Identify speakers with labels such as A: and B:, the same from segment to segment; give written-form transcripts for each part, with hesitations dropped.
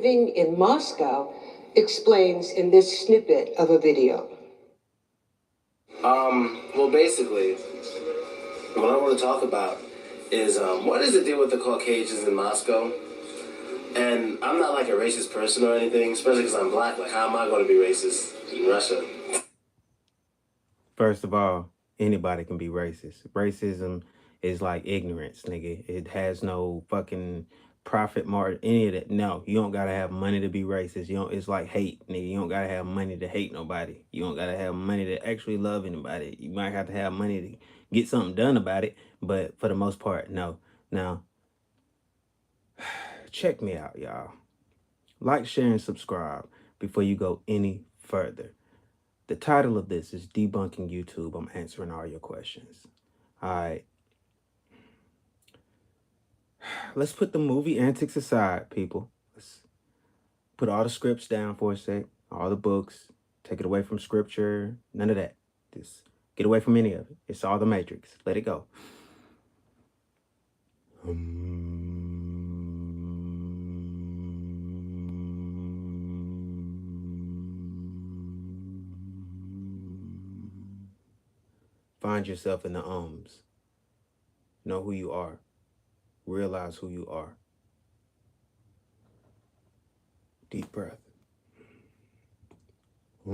A: living in Moscow explains in this snippet of a video.
B: Well, basically, what I want to talk about is what is the deal with the Caucasians in Moscow? And I'm not like a racist person or anything, especially because I'm black. Like, how am I going to be racist in Russia?
C: First of all, anybody can be racist. Racism is like ignorance, nigga. It has no fucking profit margin, any of that. No, you don't gotta have money to be racist. You don't. It's like hate, nigga. You don't gotta have money to hate nobody. You don't gotta have money to actually love anybody. You might have to have money to get something done about it, but for the most part, no. Now, check me out, y'all. Like, share, and subscribe before you go any further. The title of this is Debunking YouTube. I'm answering all your questions. All right. Let's put the movie antics aside, people. Let's put all the scripts down for a sec, all the books. Take it away from scripture. None of that. Just get away from any of it. It's all the Matrix. Let it go. Find yourself in the ums. Know who you are. Realize who you are. Deep breath. I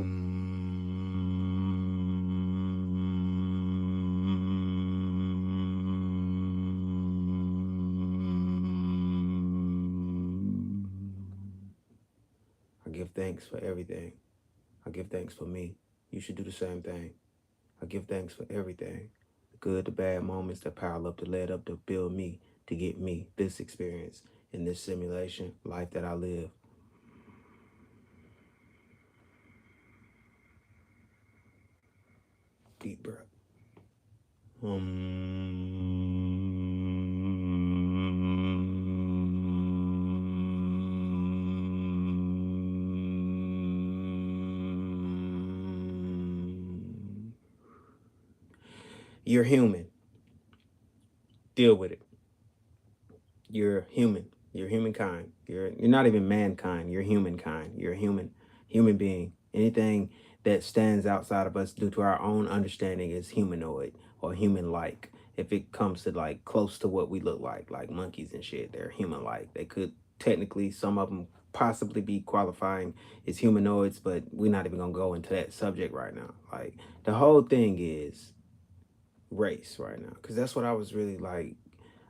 C: give thanks for everything. I give thanks for me. You should do the same thing. I give thanks for everything. The good, the bad moments that pile up, to lead up, to build me, to get me this experience in this simulation, life that I live. Deep breath. You're human. Deal with it. You're human. You're humankind. You're not even mankind. You're humankind. You're a human being. Anything that stands outside of us due to our own understanding is humanoid or human like. If it comes to like close to what we look like monkeys and shit, they're human like. They could technically, some of them possibly be qualifying as humanoids, but we're not even gonna go into that subject right now. Like, the whole thing is race right now, because that's what I was really like.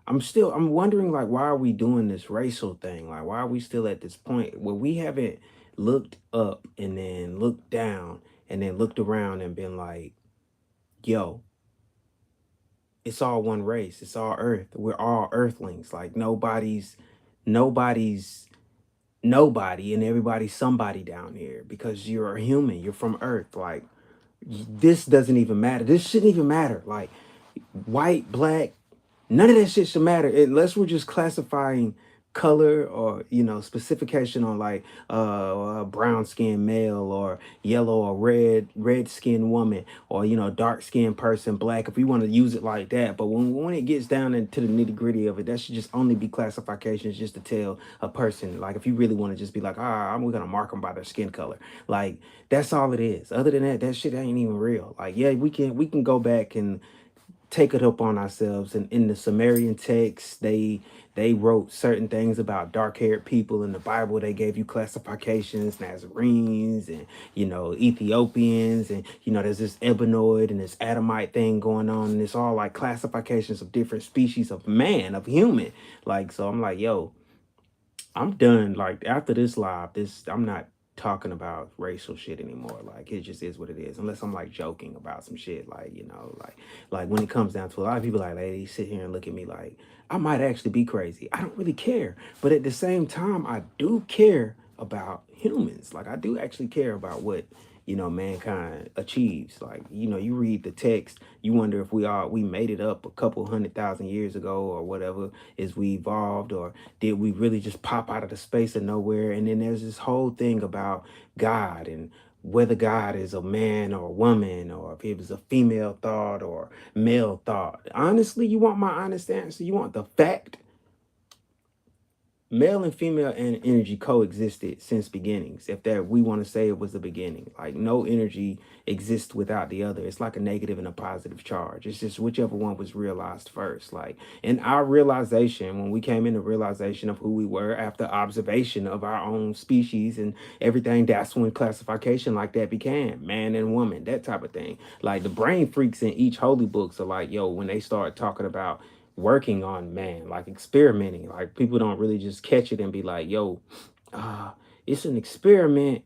C: I'm wondering, like, why are we doing this racial thing? Like, why are we still at this point where we haven't looked up and then looked down and then looked around and been like, yo, it's all one race. It's all earth. We're all earthlings. Like, nobody's nobody, and everybody's somebody down here because you're a human. You're from earth. Like, this doesn't even matter. This shouldn't even matter. Like, white, black, none of that shit should matter unless we're just classifying color or, specification on like brown skinned male or yellow or red skinned woman, or dark skinned person, black, if we want to use it like that. But when it gets down into the nitty gritty of it, that should just only be classifications just to tell a person. Like, if you really want to just be like, we're gonna mark them by their skin color, like, that's all it is. Other than that, that shit ain't even real. Like, yeah, we can go back and take it up on ourselves. And in the Sumerian text, they wrote certain things about dark-haired people. In the Bible, they gave you classifications, Nazarenes and, Ethiopians, and, there's this Ebenoid and this Adamite thing going on, and it's all like classifications of different species of man, of human. Like, so I'm like, yo, I'm done. Like, after this live, I'm not talking about racial shit anymore. Like, it just is what it is. Unless I'm like joking about some shit, like, like when it comes down to, a lot of people like, ladies sit here and look at me like I might actually be crazy. I don't really care, but at the same time, I do care about humans. Like, I do actually care about what mankind achieves. Like, you read the text, you wonder if we made it up a couple 100,000 years ago or whatever, is we evolved, or did we really just pop out of the space of nowhere? And then there's this whole thing about God, and whether God is a man or a woman, or if it was a female thought or male thought. Honestly, you want my honest answer? You want the fact? male and female and energy coexisted since beginnings, if that we want to say it was the beginning. Like no energy exists without the other. It's like a negative and a positive charge. It's just whichever one was realized first. Like in our realization, when we came into realization of who we were after observation of our own species and everything, that's when classification like that began, man and woman, that type of thing. Like the brain freaks in each holy books are like, yo, when they start talking about working on man, like experimenting. Like people don't really just catch it and be like, yo, uh, it's an experiment.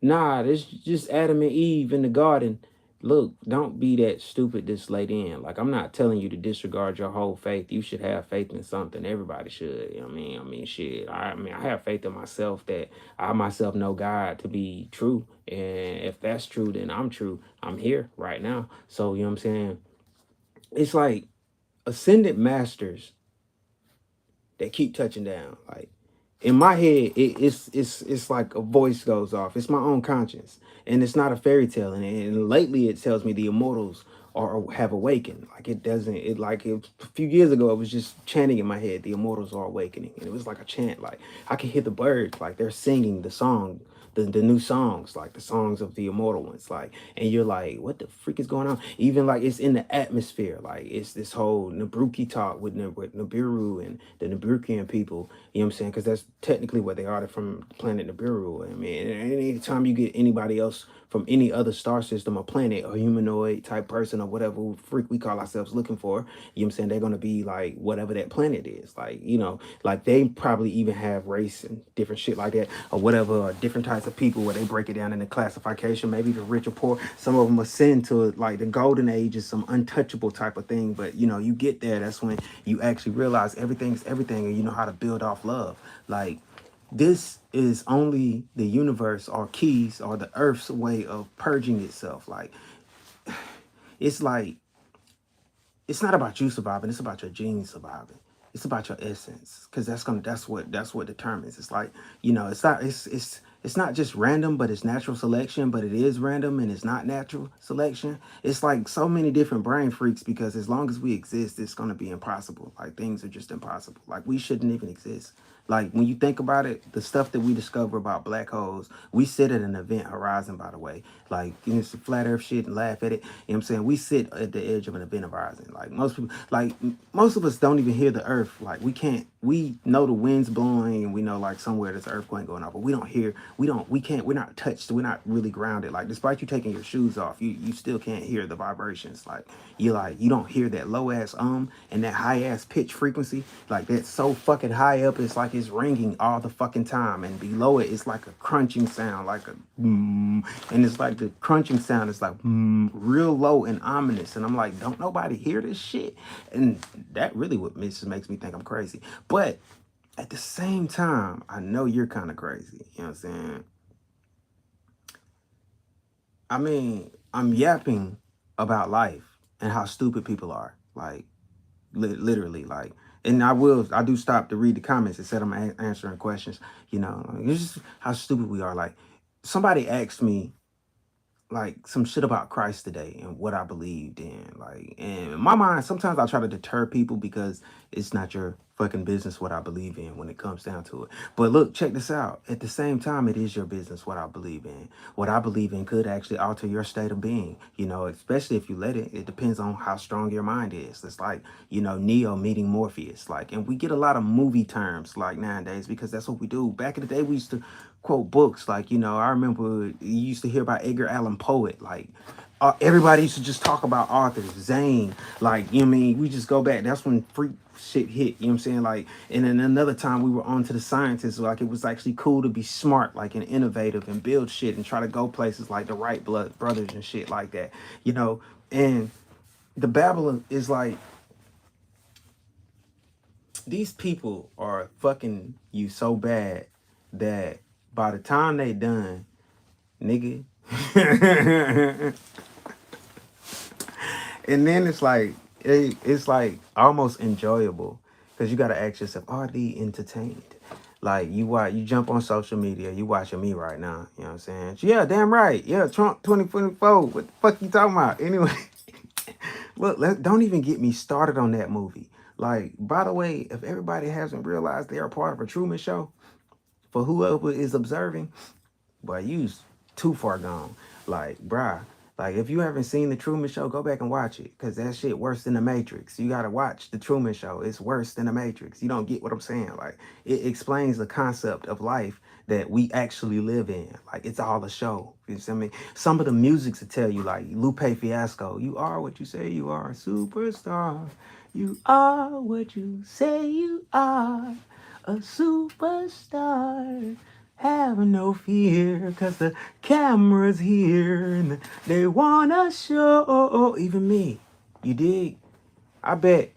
C: Nah, it's just Adam and Eve in the garden. Look, don't be that stupid this late in. Like I'm not telling you to disregard your whole faith. You should have faith in something. Everybody should. You know what I mean, shit. I mean, I have faith in myself that I myself know God to be true. And if that's true, then I'm true. I'm here right now. So you know what I'm saying? It's like ascended masters that keep touching down. Like in my head, it's like a voice goes off. It's my own conscience, and it's not a fairy tale. And lately, it tells me the immortals are have awakened. Like it doesn't. It like it, a few years ago, it was just chanting in my head. The immortals are awakening, and it was like a chant. Like I can hear the birds, like they're singing the song. The new songs, like the songs of the immortal ones, like, and you're like, what the freak is going on? Even like it's in the atmosphere, like it's this whole Nabruki talk with Nibiru and the Nabrukian people, you know what I'm saying? Because that's technically what they are. They're from planet Nibiru. I mean, and anytime you get anybody else from any other star system or planet or humanoid type person or whatever freak we call ourselves looking for, you know what I'm saying? They're going to be like whatever that planet is. Like, you know, like they probably even have race and different shit like that or whatever, or different types of people where they break it down into classification, maybe the rich or poor. Some of them ascend to like the golden age is some untouchable type of thing. But, you know, you get there, that's when you actually realize everything's everything and you know how to build off love. Like, this is only the universe or keys or the earth's way of purging itself. Like, it's like it's not about you surviving, it's about your genes surviving. It's about your essence, because that's what determines. It's like, you know, it's not just random, but it's natural selection, but it is random and it's not natural selection. It's like so many different brain freaks, because as long as we exist, it's going to be impossible. Like things are just impossible. Like we shouldn't even exist. Like when you think about it, the stuff that we discover about black holes, we sit at an event horizon, by the way. Like, you know, some flat earth shit and laugh at it. You know what I'm saying? We sit at the edge of an event horizon. Like most people, like most of us don't even hear the earth. Like we know the wind's blowing and we know like somewhere there's an earthquake going on, but we don't hear, we're not touched. We're not really grounded. Like despite you taking your shoes off, you still can't hear the vibrations. Like, you don't hear that low ass and that high ass pitch frequency. Like that's so fucking high up, it's like it's ringing all the fucking time, and below it it's like a crunching sound, like a and it's like the crunching sound is like real low and ominous, and I'm like, don't nobody hear this shit? And that really what makes me think I'm crazy. But at the same time, I know you're kind of crazy, you know what I'm saying? I mean, I'm yapping about life and how stupid people are, like literally, like, and I do stop to read the comments instead of answering questions. You know, it's just how stupid we are. Like somebody asked me like some shit about Christ today and what I believed in. Like, and in my mind, sometimes I try to deter people because it's not your fucking business what I believe in when it comes down to it. But look, check this out. At the same time, it is your business what I believe in. What I believe in could actually alter your state of being, you know, especially if you let it. It depends on how strong your mind is. It's like, you know, Neo meeting Morpheus. Like, and we get a lot of movie terms like nowadays because that's what we do. Back in the day, we used to quote books. Like, you know, I remember you used to hear about Edgar Allan Poe. Like, everybody used to just talk about authors, Zane. Like, you know what I mean? We just go back. That's when freak shit hit, you know what I'm saying? Like, and then another time we were on to the scientists. Like, it was actually cool to be smart, like, and innovative and build shit and try to go places like the Wright brothers and shit like that, you know? And the Babylon is like, these people are fucking you so bad that by the time they done, nigga. And then it's like almost enjoyable because you gotta ask yourself, are they entertained? Like you jump on social media, you watching me right now, you know what I'm saying? Yeah, damn right. Yeah, Trump 2024. What the fuck you talking about? Anyway, look, don't even get me started on that movie. Like, by the way, if everybody hasn't realized they are part of a Truman Show, for whoever is observing, but you's too far gone. Like, bruh, like if you haven't seen the Truman Show, go back and watch it. Cause that shit worse than the Matrix. You gotta watch the Truman Show. It's worse than the Matrix. You don't get what I'm saying. Like it explains the concept of life that we actually live in. Like it's all a show. You see what I mean? Some of the musics will tell you, like Lupe Fiasco, you are what you say you are, superstar. You are what you say you are, a superstar. Have no fear, cause the camera's here and they wanna show even me. You dig? I bet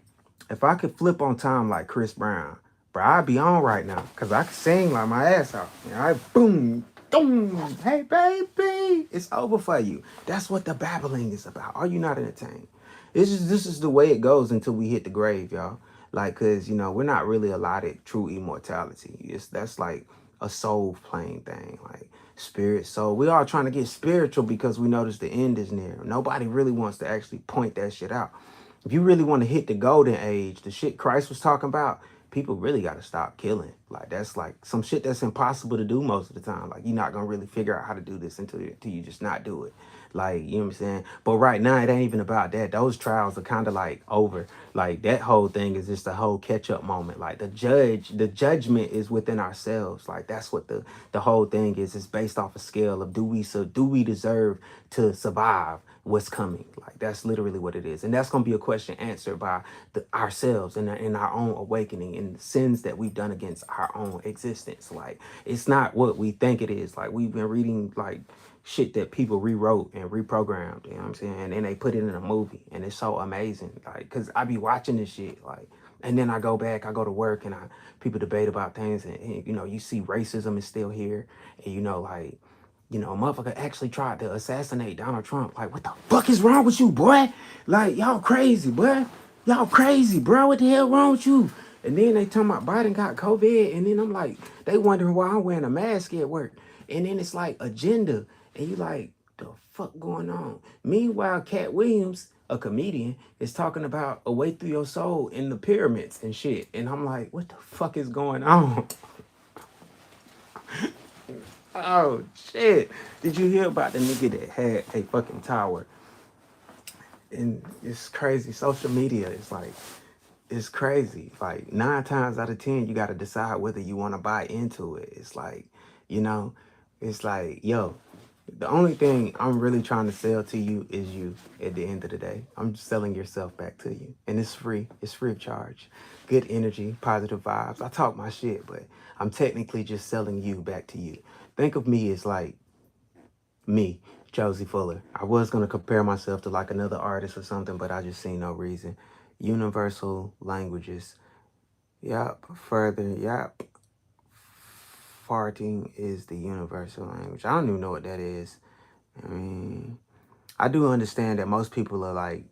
C: if I could flip on time like Chris Brown, bro, I'd be on right now. Cause I could sing like my ass off. You know, I boom, boom, hey baby, it's over for you. That's what the babbling is about. Are you not entertained? This is the way it goes until we hit the grave, y'all. Like, cause you know, we're not really allotted true immortality. That's like a soul plane thing, like spirit soul. We are trying to get spiritual because we notice the end is near. Nobody really wants to actually point that shit out. If you really want to hit the golden age, the shit Christ was talking about, people really got to stop killing. Like that's like some shit that's impossible to do most of the time. Like you're not gonna really figure out how to do this until you just not do it. Like, you know what I'm saying? But right now it ain't even about that. Those trials are kind of like over. Like that whole thing is just a whole catch up moment. Like the judgment is within ourselves. Like that's what the whole thing is. It's based off a scale of do we deserve to survive what's coming? Like that's literally what it is. And that's gonna be a question answered by ourselves and in our own awakening and the sins that we've done against our own existence. Like it's not what we think it is. Like we've been reading like shit that people rewrote and reprogrammed, you know what I'm saying? And then they put it in a movie and it's so amazing. Like, cause I be watching this shit, like, and then I go back, I go to work and people debate about things and you know, you see racism is still here and you know, like, you know, a motherfucker actually tried to assassinate Donald Trump. Like, what the fuck is wrong with you, boy? Like, y'all crazy, boy. Y'all crazy, bro. What the hell wrong with you? And then they talking about Biden got COVID. And then I'm like, they wondering why I'm wearing a mask at work. And then it's like agenda. And you like, the fuck going on? Meanwhile, Cat Williams, a comedian, is talking about a way through your soul in the pyramids and shit. And I'm like, what the fuck is going on? Oh shit. Did you hear about the nigga that had a fucking tower? And it's crazy. Social media is like, it's crazy. Like 9 times out of 10, you gotta decide whether you wanna buy into it. It's like, you know, it's like, yo, the only thing I'm really trying to sell to you is you at the end of the day. I'm just selling yourself back to you. And it's free. It's free of charge. Good energy, positive vibes. I talk my shit, but I'm technically just selling you back to you. Think of me as like me, Josie Fuller. I was gonna compare myself to like another artist or something, but I just see no reason. Universal languages. Yup. Further, yup. Farting is the universal language. I don't even know what that is. I mean, I do understand that most people are like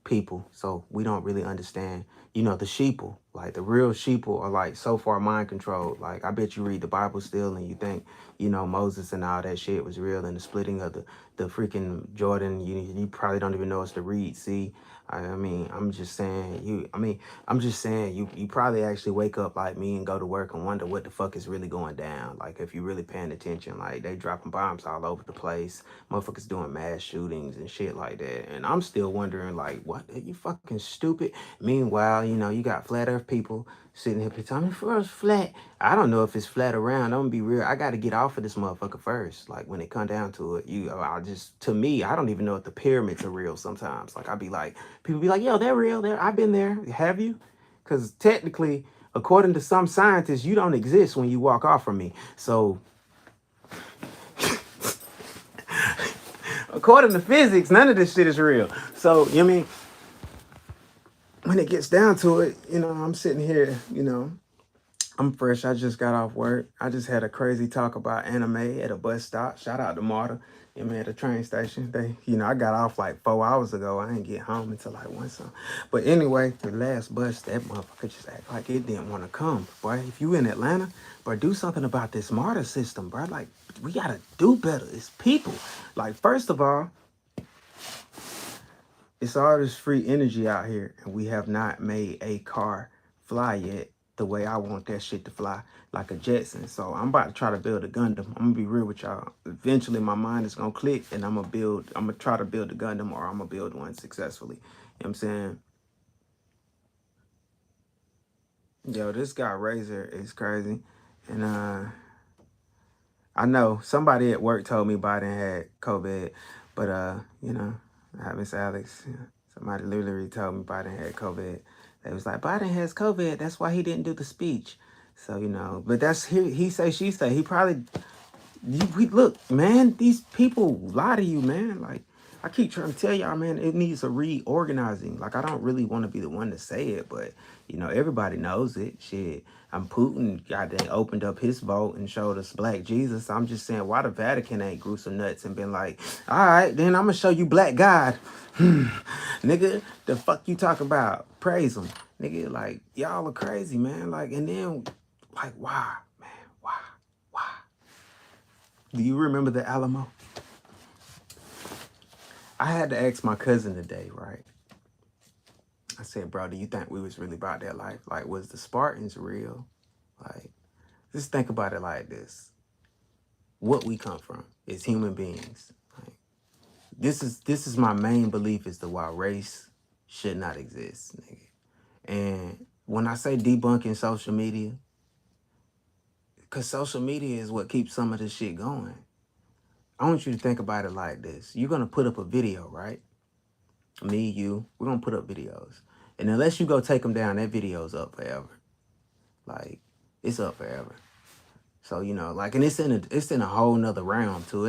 C: people, so we don't really understand, you know, the sheeple. Like the real sheeple are like so far mind controlled. Like I bet you read the Bible still and you think, you know, Moses and all that shit was real and the splitting of the freaking Jordan, you probably don't even know it's the Reed Sea. I mean, I'm just saying you probably actually wake up like me and go to work and wonder what the fuck is really going down. Like if you're really paying attention, like they dropping bombs all over the place, motherfuckers doing mass shootings and shit like that. And I'm still wondering like, what, are you fucking stupid? Meanwhile, you know, you got flat earth people sitting here telling me first flat. I don't know if it's flat around. I'm gonna be real. I gotta get off of this motherfucker first. Like when it come down to it, I just, to me, I don't even know if the pyramids are real sometimes. Like I'd be like, people be like, yo, they're real. I've been there. Have you? Because technically, according to some scientists, you don't exist when you walk off from me. So according to physics, none of this shit is real. So, you know what I mean? When it gets down to it, you know, I'm sitting here, you know, I'm fresh. I just got off work. I just had a crazy talk about anime at a bus stop. Shout out to Marta. You know, at the train station. I got off like 4 hours ago. I didn't get home until like 1 something. But anyway, the last bus, that motherfucker just act like it didn't want to come. Boy, if you in Atlanta, bro, do something about this Marta system, bro. Like, we gotta do better. It's people. Like, first of all, It's all this free energy out here, and we have not made a car fly yet the way I want that shit to fly, like a Jetson. So I'm about to try to build a Gundam. I'm gonna be real with y'all. Eventually, my mind is gonna click, and I'm gonna try to build a Gundam, or I'm gonna build one successfully. You know what I'm saying? Yo, this guy Razor is crazy, and I know somebody at work told me Biden had COVID, but Miss Alex, somebody literally told me Biden had COVID. They was like, Biden has COVID. That's why he didn't do the speech. So but that's he say she say. He probably we look, man, these people lie to you, man. Like I keep trying to tell y'all, man, it needs a reorganizing. Like I don't really want to be the one to say it, but everybody knows it. Shit. I'm Putin goddamn opened up his vote and showed us black Jesus. I'm just saying why the Vatican ain't grew some nuts and been like, all right, then I'm gonna show you black God. Nigga, the fuck you talk about? Praise him. Nigga, like y'all are crazy, man. Like, and then like why, man? Why? Why? Do you remember the Alamo? I had to ask my cousin today, right? I said, bro, do you think we was really about that life? Like, was the Spartans real? Like, just think about it like this. What we come from is human beings. Like, this is my main belief as to why race should not exist, nigga. And when I say debunking social media, because social media is what keeps some of this shit going. I want you to think about it like this. You're going to put up a video, right? Me, you, we're going to put up videos. And unless you go take them down, that video's up forever. Like, it's up forever. So, like, and it's in a whole nother realm too.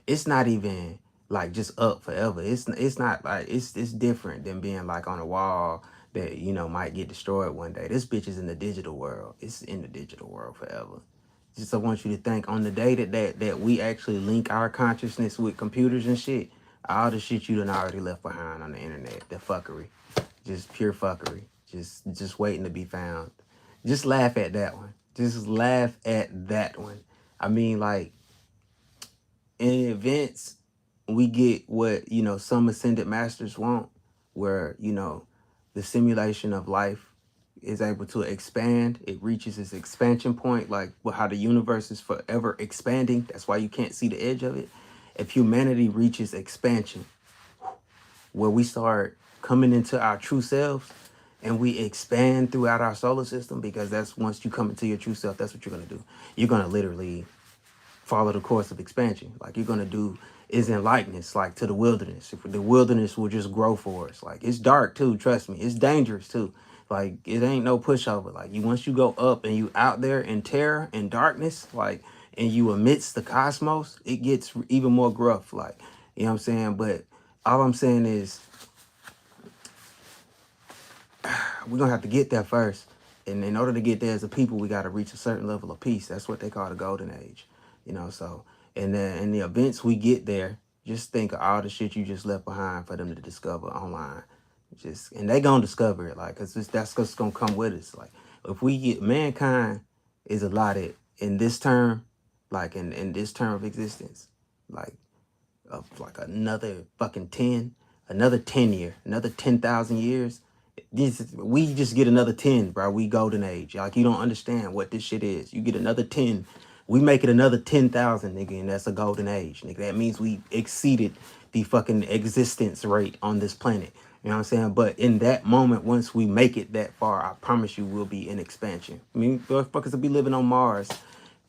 C: It's not even like just up forever. It's not like, it's different than being like on a wall that, might get destroyed one day. This bitch is in the digital world. It's in the digital world forever. Just I want you to think on the day that we actually link our consciousness with computers and shit, all the shit you done already left behind on the internet, the fuckery, just pure fuckery, just waiting to be found. Just laugh at that one. Just laugh at that one. I mean, like, in events, we get what, some ascended masters want, where, the simulation of life is able to expand. It reaches its expansion point, like how the universe is forever expanding. That's why you can't see the edge of it. If humanity reaches expansion, where we start coming into our true selves and we expand throughout our solar system, because that's once you come into your true self, that's what you're going to do. You're going to literally follow the course of expansion. Like you're going to do is in likeness, like to the wilderness. If the wilderness will just grow for us. Like it's dark too, trust me. It's dangerous too. Like it ain't no pushover. Like once you go up and you out there in terror and darkness, like, and you amidst the cosmos, it gets even more gruff. Like, you know what I'm saying? But all I'm saying is we're going to have to get there first. And in order to get there as a people, we got to reach a certain level of peace. That's what they call the golden age. So and then in the events we get there, just think of all the shit you just left behind for them to discover online. And they going to discover it. Like, cause that's what's going to come with us. Like, if we get mankind is allotted in this term, like in this term of existence, like, of like another fucking 10, another 10,000 years. We just get another 10, bro. We golden age. Like, you don't understand what this shit is. You get another 10. We make it another 10,000, nigga, and that's a golden age, nigga. That means we exceeded the fucking existence rate on this planet. You know what I'm saying? But in that moment, once we make it that far, I promise you we'll be in expansion. I mean, motherfuckers will be living on Mars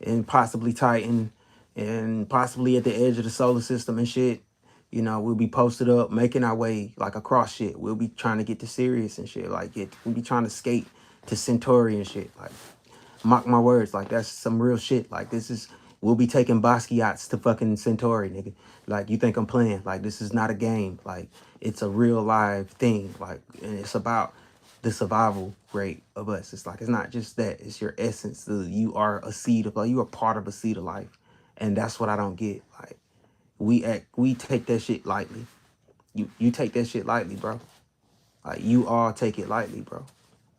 C: and possibly Titan and possibly at the edge of the solar system and shit. We'll be posted up, making our way like across shit. We'll be trying to get to Sirius and shit. Like we'll be trying to skate to Centauri and shit. Like, mark my words, like that's some real shit. Like we'll be taking Basquiat's to fucking Centauri, nigga. Like, you think I'm playing? Like, this is not a game. Like, it's a real live thing. Like, and it's about the survival rate of us. It's like, it's not just that. It's your essence. You are a seed of life. You are part of a seed of life. And that's what I don't get. Like, we take that shit lightly. You take that shit lightly, bro. Like, you all take it lightly, bro.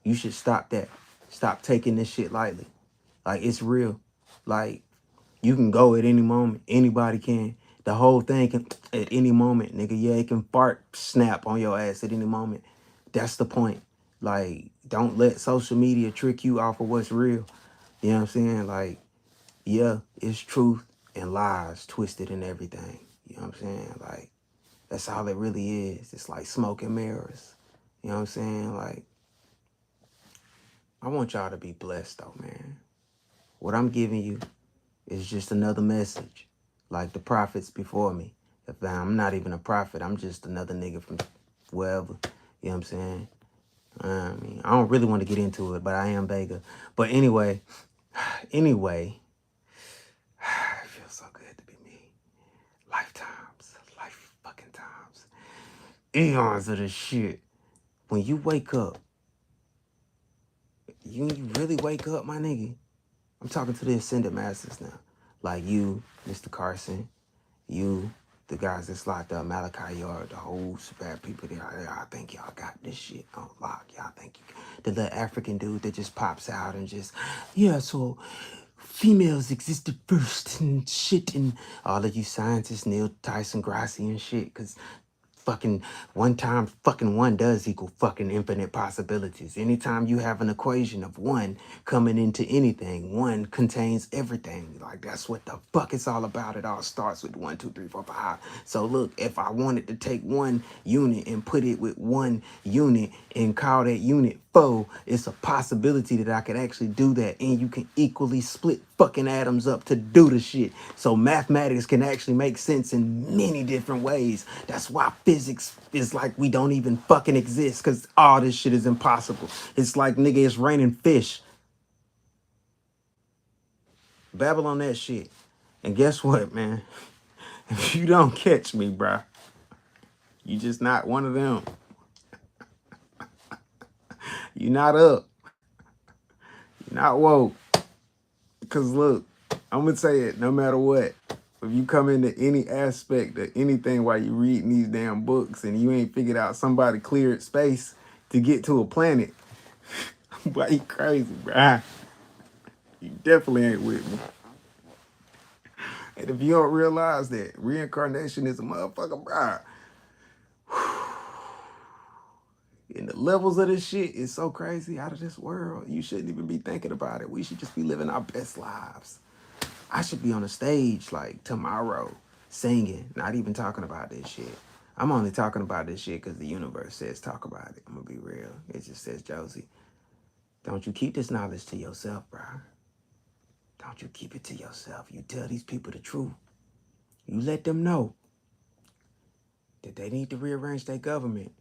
C: You should stop that. Stop taking this shit lightly. Like, it's real. Like, you can go at any moment. Anybody can. The whole thing can at any moment, nigga. Yeah, it can fart snap on your ass at any moment. That's the point. Like, don't let social media trick you off of what's real. You know what I'm saying? Like, yeah, it's truth and lies twisted in everything. You know what I'm saying? Like, that's all it really is. It's like smoke and mirrors. You know what I'm saying? Like, I want y'all to be blessed though, man. What I'm giving you is just another message. Like the prophets before me. If I'm not even a prophet, I'm just another nigga from wherever. You know what I'm saying? I mean, I don't really want to get into it, but I am Vega. But anyway, it feels so good to be me. Lifetimes, life fucking times, eons of this shit. When you wake up, you really wake up, my nigga. I'm talking to the ascended masters now. Like you, Mr. Carson, you, the guys that's locked up, Malachi Yard, the whole bad people there. I think y'all got this shit on lock. Y'all think you the little African dude that just pops out and just, yeah, so females existed first and shit, and all of you scientists, Neil Tyson Grassi and shit, because fucking one time fucking one does equal fucking infinite possibilities. Anytime you have an equation of one coming into anything, one contains everything. Like, that's what the fuck it's all about. It all starts with 1, 2, 3, 4, 5. So look, if I wanted to take one unit and put it with one unit and call that unit 4, it's a possibility that I could actually do that, and you can equally split fucking atoms up to do the shit. So mathematics can actually make sense in many different ways. That's why physics is like we don't even fucking exist, because all this shit is impossible. It's like, nigga, it's raining fish. Babble on that shit. And guess what, man? If you don't catch me, bruh, you just not one of them. You not up. You not woke. Because look, I'm going to say it no matter what. If you come into any aspect of anything while you reading these damn books and you ain't figured out somebody cleared space to get to a planet, boy, you crazy, bruh. You definitely ain't with me. And if you don't realize that reincarnation is a motherfucker, bruh, and the levels of this shit is so crazy, out of this world, you shouldn't even be thinking about it. We should just be living our best lives. I should be on a stage like tomorrow singing, not even talking about this shit. I'm only talking about this shit because the universe says talk about it. I'm gonna be real. It just says, Josie, don't you keep this knowledge to yourself, bro. Don't you keep it to yourself. You tell these people the truth. You let them know that they need to rearrange their government,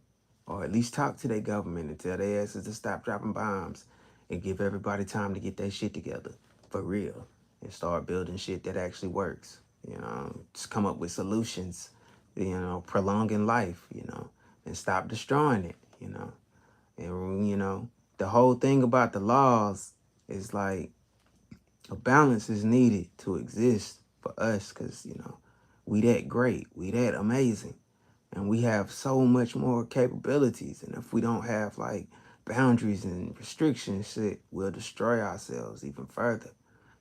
C: or at least talk to their government and tell their asses to stop dropping bombs and give everybody time to get their shit together for real and start building shit that actually works. You know, just come up with solutions, you know, prolonging life, you know, and stop destroying it, you know. And, you know, the whole thing about the laws is like a balance is needed to exist for us because, you know, we that great, we that amazing. And we have so much more capabilities. And if we don't have like boundaries and restrictions, shit, we'll destroy ourselves even further.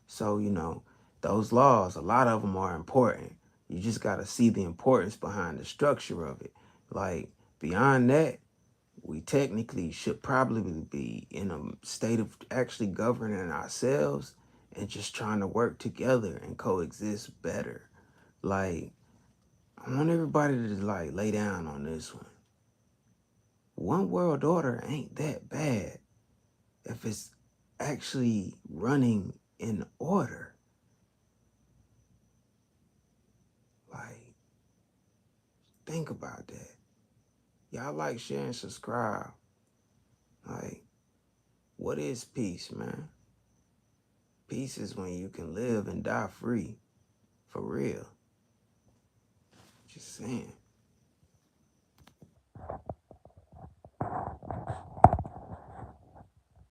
C: So, you know, those laws, a lot of them are important. You just got to see the importance behind the structure of it. Like, beyond that, we technically should probably be in a state of actually governing ourselves and just trying to work together and coexist better. Like, I want everybody to like lay down on this one. One world order ain't that bad if it's actually running in order. Like, think about that. Y'all like, share, and subscribe. Like, what is peace, man? Peace is when you can live and die free. For real. Just saying.